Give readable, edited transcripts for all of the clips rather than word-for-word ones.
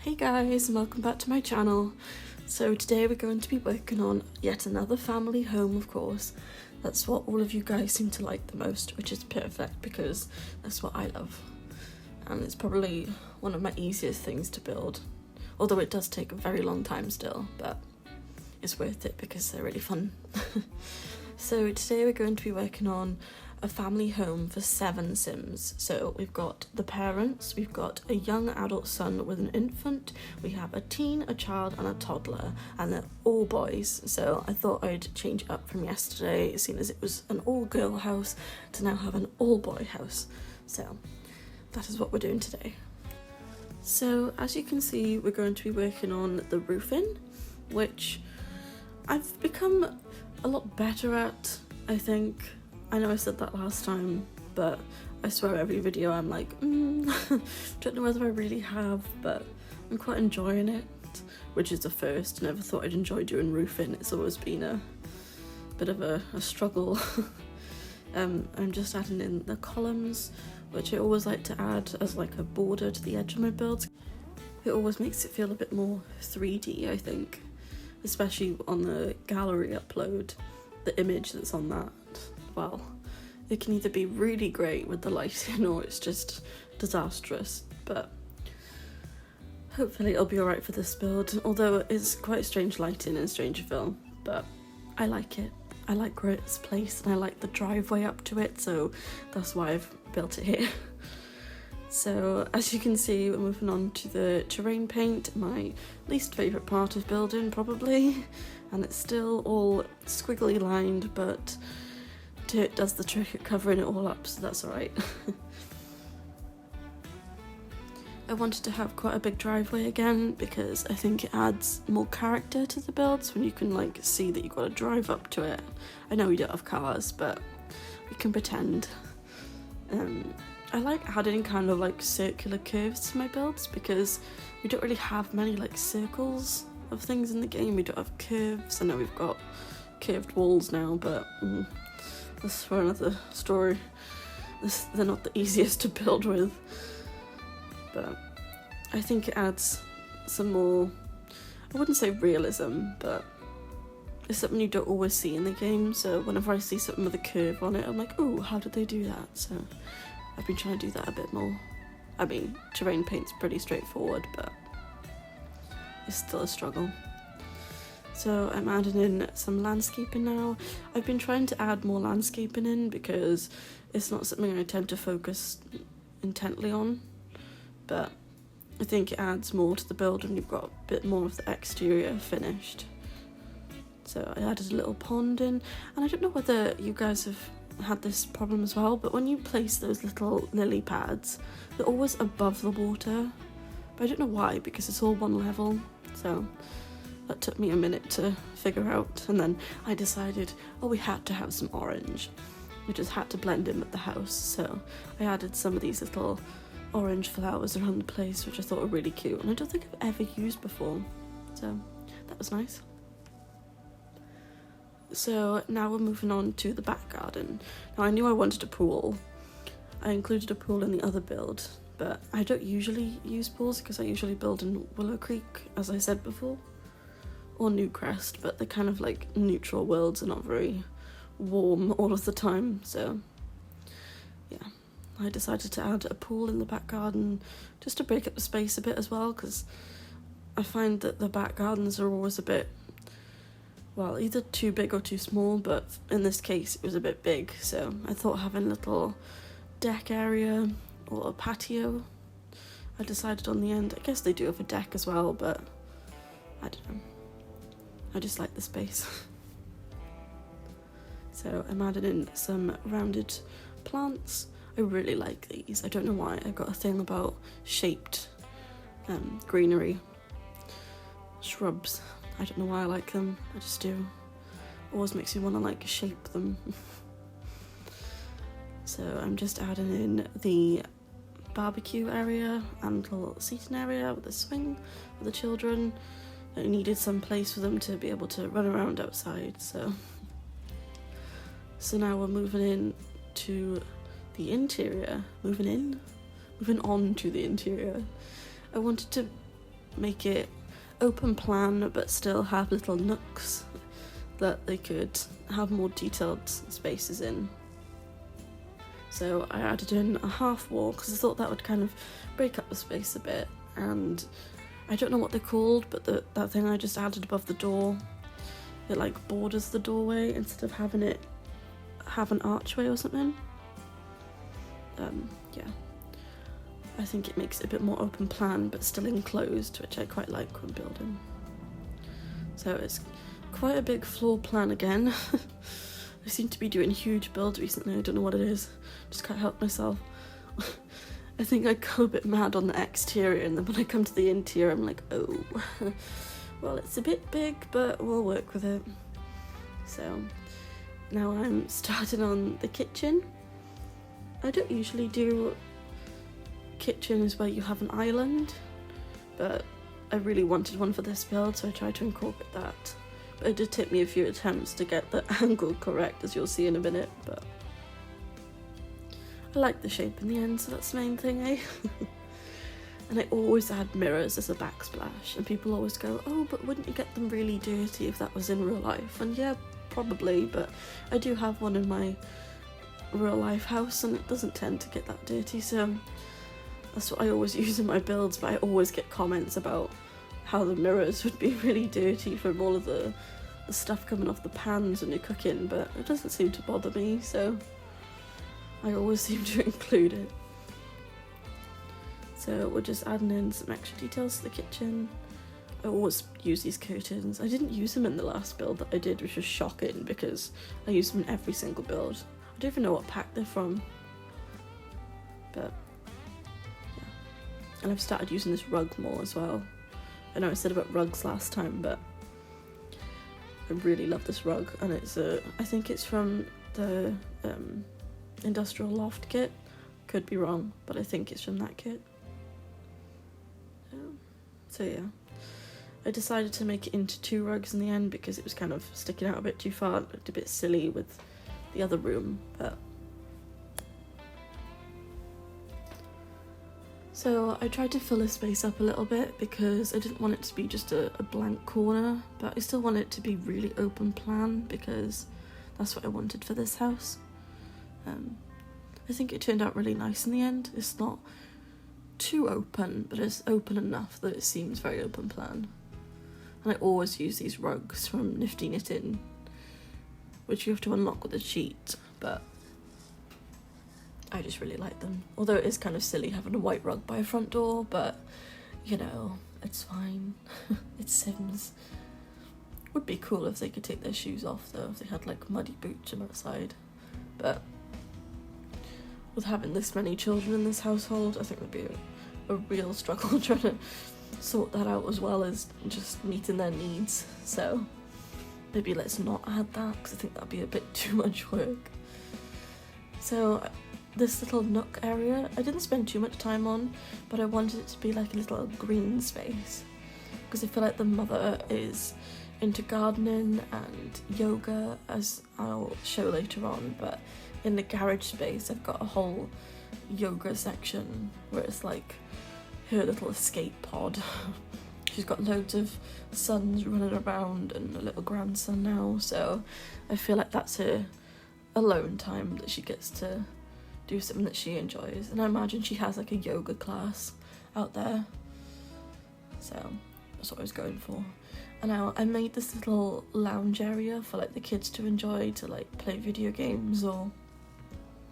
Hey guys, and welcome back to my channel. So today we're going to be working on yet another family home, of course. That's what all of you guys seem to like the most, which is perfect because that's what I love. And it's probably one of my easiest things to build, although it does take a very long time still, but it's worth it because they're really fun. So today we're going to be working on a family home for 7 Sims. So we've got the parents, we've got a young adult son with an infant, we have a teen, a child and a toddler, and they're all boys. So I thought I'd change it up from yesterday, seeing as it was an all-girl house, to now have an all-boy house. So that is what we're doing today. So as you can see, we're going to be working on the roofing, which I've become a lot better at, I think. I know I said that last time, but I swear every video I'm like, don't know whether I really have, but I'm quite enjoying it, which is a first. Never thought I'd enjoy doing roofing. It's always been a bit of a struggle. I'm just adding in the columns, which I always like to add as like a border to the edge of my builds. It always makes it feel a bit more 3D, I think, especially on the gallery upload. The image that's on that, well, it can either be really great with the lighting or it's just disastrous, but hopefully it'll be alright for this build, although it's quite strange lighting in Strangerville, but I like it. I like where it's placed and I like the driveway up to it, so that's why I've built it here. So as you can see, we're moving on to the terrain paint, my least favourite part of building probably, and it's still all squiggly lined, but dirt does the trick at covering it all up, so that's alright. I wanted to have quite a big driveway again because I think it adds more character to the builds when you can like see that you've got to drive up to it. I know we don't have cars, but we can pretend. I like adding kind of like circular curves to my builds because we don't really have many like circles of things in the game. We don't have curves. I know we've got curved walls now, but that's for another story. They're not the easiest to build with, but I think it adds some more, I wouldn't say realism, but it's something you don't always see in the game. So whenever I see something with a curve on it, I'm like, oh, how did they do that? So I've been trying to do that a bit more. I mean, terrain paint's pretty straightforward, but it's still a struggle. So I'm adding in some landscaping now. I've been trying to add more landscaping in because it's not something I tend to focus intently on, but I think it adds more to the build when you've got a bit more of the exterior finished. So I added a little pond in, and I don't know whether you guys have had this problem as well, but when you place those little lily pads, they're always above the water, but I don't know why, because it's all one level. So that took me a minute to figure out, and then I decided, oh, we had to have some orange. We just had to blend in with the house, so I added some of these little orange flowers around the place, which I thought were really cute, and I don't think I've ever used before, so that was nice. So now we're moving on to the back garden. Now I knew I wanted a pool. I included a pool in the other build, but I don't usually use pools because I usually build in Willow Creek, as I said before, or Newcrest, but they're kind of like neutral worlds and not very warm all of the time. So yeah, I decided to add a pool in the back garden just to break up the space a bit as well, because I find that the back gardens are always a bit, well, either too big or too small, but in this case it was a bit big, so I thought having a little deck area or a patio, I decided on the end. I guess they do have a deck as well, but I don't know. I just like the space. So I'm adding in some rounded plants. I really like these. I don't know why. I've got a thing about shaped greenery, shrubs. I don't know why I like them, I just do. Always makes me want to like shape them. So I'm just adding in the barbecue area and little seating area with a swing for the children. I needed some place for them to be able to run around outside, so now we're moving in to the interior. Moving on to the interior. I wanted to make it open plan but still have little nooks that they could have more detailed spaces in. So I added in a half wall because I thought that would kind of break up the space a bit, and I don't know what they're called, but that thing I just added above the door, it like borders the doorway instead of having it have an archway or something. Yeah, I think it makes it a bit more open plan but still enclosed, which I quite like when building. So it's quite a big floor plan again. I seem to be doing huge builds recently, I don't know what it is, just can't help myself. I think I go a bit mad on the exterior, and then when I come to the interior I'm like, oh, well, it's a bit big, but we'll work with it. So now I'm starting on the kitchen. I don't usually do kitchens where you have an island, but I really wanted one for this build, so I tried to incorporate that. But it did take me a few attempts to get the angle correct, as you'll see in a minute, but I like the shape in the end, so that's the main thing, eh? And I always add mirrors as a backsplash, and people always go, oh, but wouldn't you get them really dirty if that was in real life? And yeah, probably, but I do have one in my real life house and it doesn't tend to get that dirty, so that's what I always use in my builds. But I always get comments about how the mirrors would be really dirty from all of the stuff coming off the pans when you're cooking, but it doesn't seem to bother me, so I always seem to include it. So we're just adding in some extra details to the kitchen. I always use these curtains. I didn't use them in the last build that I did, which was shocking because I use them in every single build. I don't even know what pack they're from, but yeah. And I've started using this rug more as well. I know I said about rugs last time, but I really love this rug, and it's I think it's from the Industrial Loft kit. Could be wrong, but I think it's from that kit. So yeah, I decided to make it into 2 rugs in the end because it was kind of sticking out a bit too far. It looked a bit silly with the other room, but so I tried to fill the space up a little bit because I didn't want it to be just a blank corner, but I still want it to be really open plan because that's what I wanted for this house. I think it turned out really nice in the end. It's not too open, but it's open enough that it seems very open plan. And I always use these rugs from Nifty Knitting, which you have to unlock with a cheat, but I just really like them. Although it is kind of silly having a white rug by a front door, but you know, it's fine. It's Sims. Would be cool if they could take their shoes off though, if they had like muddy boots from outside. But with having this many children in this household, I think it would be a real struggle trying to sort that out as well as just meeting their needs. So maybe let's not add that because I think that'd be a bit too much work. So this little nook area, I didn't spend too much time on, but I wanted it to be like a little green space because I feel like the mother is into gardening and yoga, as I'll show later on, but in the garage space I've got a whole yoga section where it's like her little escape pod. She's got loads of sons running around and a little grandson now, so I feel like that's her alone time that she gets to do something that she enjoys. And I imagine she has like a yoga class out there, so that's what I was going for. And now I made this little lounge area for like the kids to enjoy, to like play video games or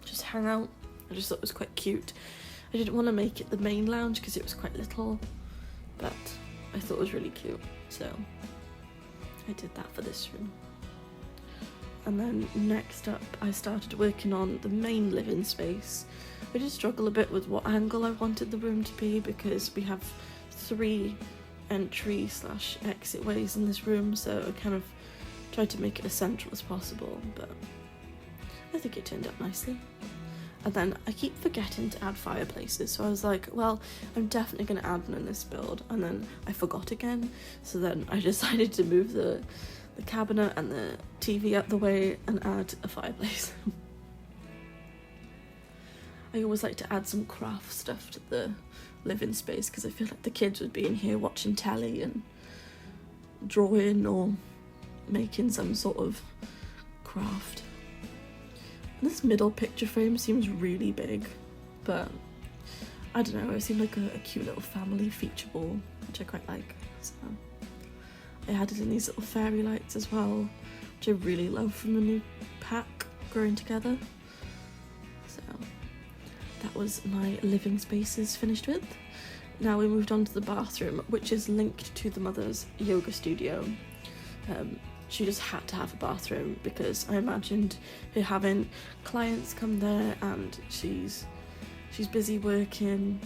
just hang out. I just thought it was quite cute. I didn't want to make it the main lounge because it was quite little, but I thought it was really cute, so I did that for this room. And then next up I started working on the main living space. I did struggle a bit with what angle I wanted the room to be because we have 3 entry/exit ways in this room, so I kind of tried to make it as central as possible, but I think it turned out nicely. And then I keep forgetting to add fireplaces, so I was like, well, I'm definitely going to add one in this build, and then I forgot again, so then I decided to move the cabinet and the TV out the way and add a fireplace. I always like to add some craft stuff to the living space, because I feel like the kids would be in here watching telly and drawing or making some sort of craft. And this middle picture frame seems really big, but I don't know, it seemed like a cute little family feature wall, which I quite like. So I added in these little fairy lights as well, which I really love from the new pack, Growing Together. So that was my living spaces finished with. Now we moved on to the bathroom, which is linked to the mother's yoga studio. She just had to have a bathroom because I imagined her having clients come there and she's busy working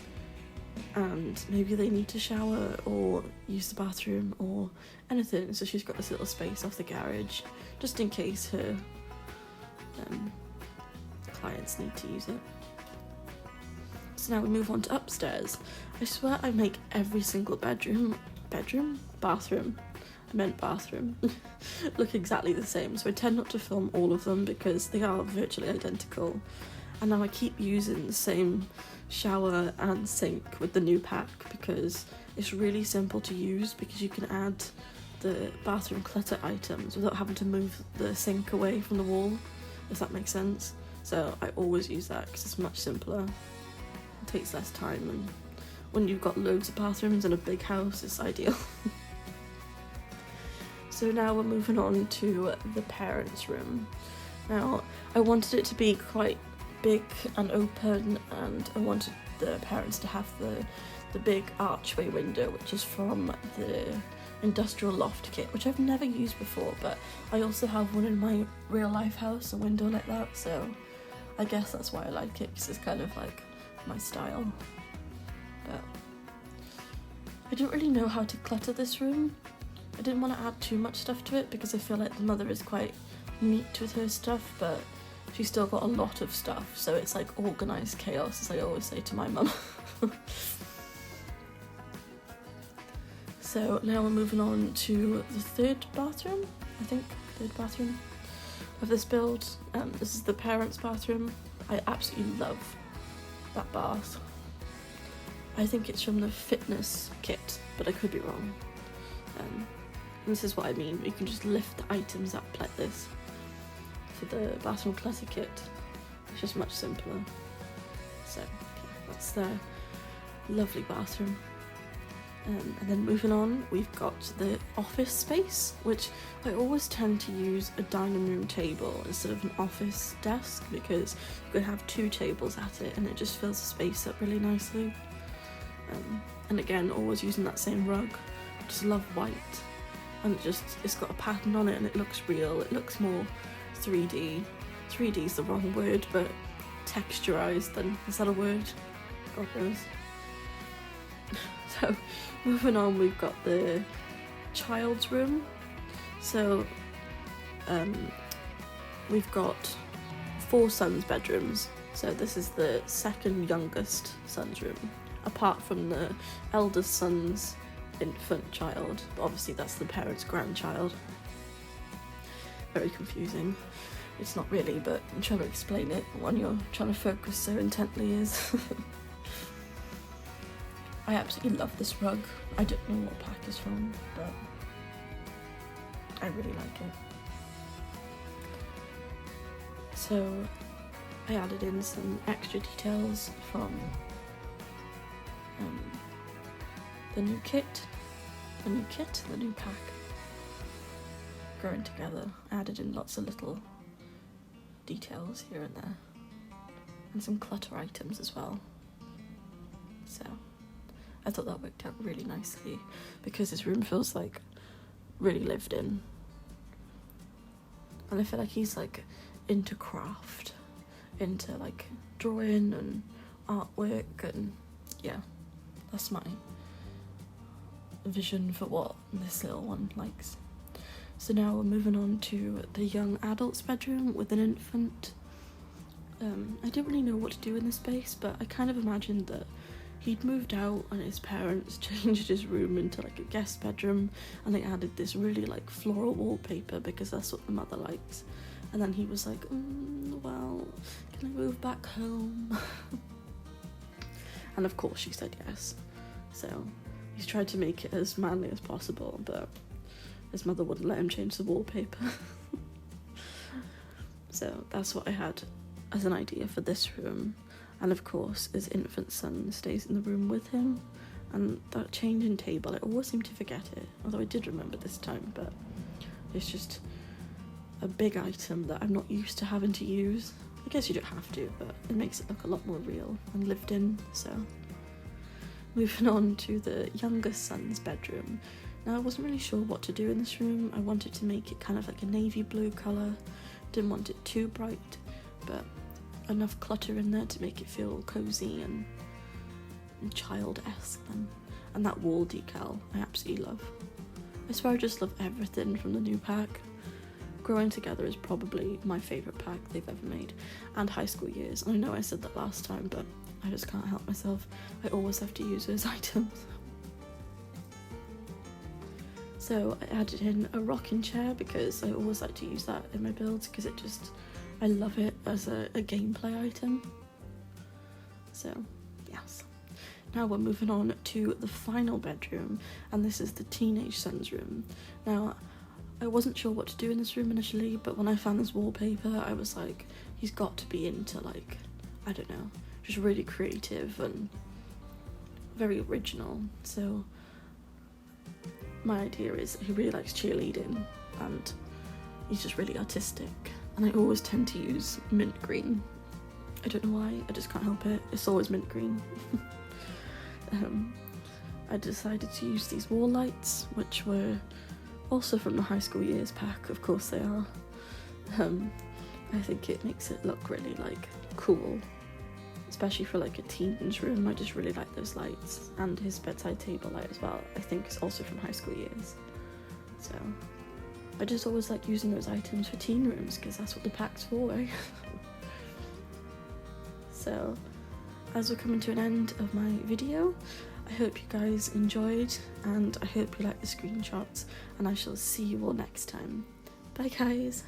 and maybe they need to shower or use the bathroom or anything, so she's got this little space off the garage just in case her clients need to use it. So now we move on to upstairs. I swear I make every single bathroom, look exactly the same, so I tend not to film all of them because they are virtually identical. And now I keep using the same shower and sink with the new pack because it's really simple to use, because you can add the bathroom clutter items without having to move the sink away from the wall, if that makes sense. So I always use that because it's much simpler. It takes less time, and when you've got loads of bathrooms in a big house, it's ideal. So now we're moving on to the parents' room. Now, I wanted it to be quite big and open, and I wanted the parents to have the big archway window, which is from the industrial loft kit, which I've never used before, but I also have one in my real life house, a window like that, so I guess that's why I like it, because it's kind of like my style. But I don't really know how to clutter this room. I didn't want to add too much stuff to it because I feel like the mother is quite neat with her stuff, but she's still got a lot of stuff, so it's like organised chaos, as I always say to my mum. So now we're moving on to the third bathroom of this build. This is the parents' bathroom. I absolutely love that bath. I think it's from the fitness kit, but I could be wrong. This is what I mean, you can just lift the items up like this. For the bathroom clutter kit, it's just much simpler. So yeah, that's the lovely bathroom. And then moving on, we've got the office space, which I always tend to use a dining room table instead of an office desk, because you can have two tables at it and it just fills the space up really nicely. And again, always using that same rug. I just love white, and it's got a pattern on it and it looks real, it looks more 3D. 3D is the wrong word, but texturized, then is that a word? God knows. So moving on, we've got the child's room. So we've got 4 sons' bedrooms. So this is the second youngest son's room, apart from the eldest son's infant child, but obviously that's the parents' grandchild. Very confusing. It's not really, but I'm trying to explain it when you're trying to focus so intently is. I absolutely love this rug. I don't know what pack it's from, but I really like it. So I added in some extra details from the new pack. Growing Together. I added in lots of little details here and there, and some clutter items as well. So I thought that worked out really nicely because this room feels like really lived in, and I feel like he's like into craft, into like drawing and artwork, and yeah, that's my vision for what this little one likes. So now we're moving on to the young adult's bedroom with an infant. I don't really know what to do in this space, but I kind of imagined that he'd moved out and his parents changed his room into like a guest bedroom, and they added this really like floral wallpaper because that's what the mother likes. And then he was like, well, can I move back home? and of course she said yes. So he's tried to make it as manly as possible, but his mother wouldn't let him change the wallpaper. So that's what I had as an idea for this room. And of course his infant son stays in the room with him, and that changing table, I always seem to forget it, although I did remember this time, but it's just a big item that I'm not used to having to use. I guess you don't have to, but it makes it look a lot more real and lived in. So moving on to the youngest son's bedroom. Now I wasn't really sure what to do in this room. I wanted to make it kind of like a navy blue colour, didn't want it too bright, but enough clutter in there to make it feel cozy and child-esque. And that wall decal I absolutely love. I swear I just love everything from the new pack. Growing Together is probably my favourite pack they've ever made, and High School Years. I know I said that last time, but I just can't help myself. I always have to use those items. So I added in a rocking chair because I always like to use that in my builds, because I love it as a gameplay item. So yes. Now we're moving on to the final bedroom, and this is the teenage son's room. Now I wasn't sure what to do in this room initially, but when I found this wallpaper, I was like, he's got to be into, like, I don't know, just really creative and very original. So my idea is he really likes cheerleading and he's just really artistic, and I always tend to use mint green. I don't know why, I just can't help it. It's always mint green. I decided to use these wall lights, which were also from the High School Years pack, of course they are. I think it makes it look really, like, cool, especially for, like, a teen's room. I just really like those lights, and his bedside table light as well, I think is also from High School Years. So I just always like using those items for teen rooms, because that's what the pack's for, eh? So as we're coming to an end of my video, I hope you guys enjoyed, and I hope you like the screenshots, and I shall see you all next time. Bye guys!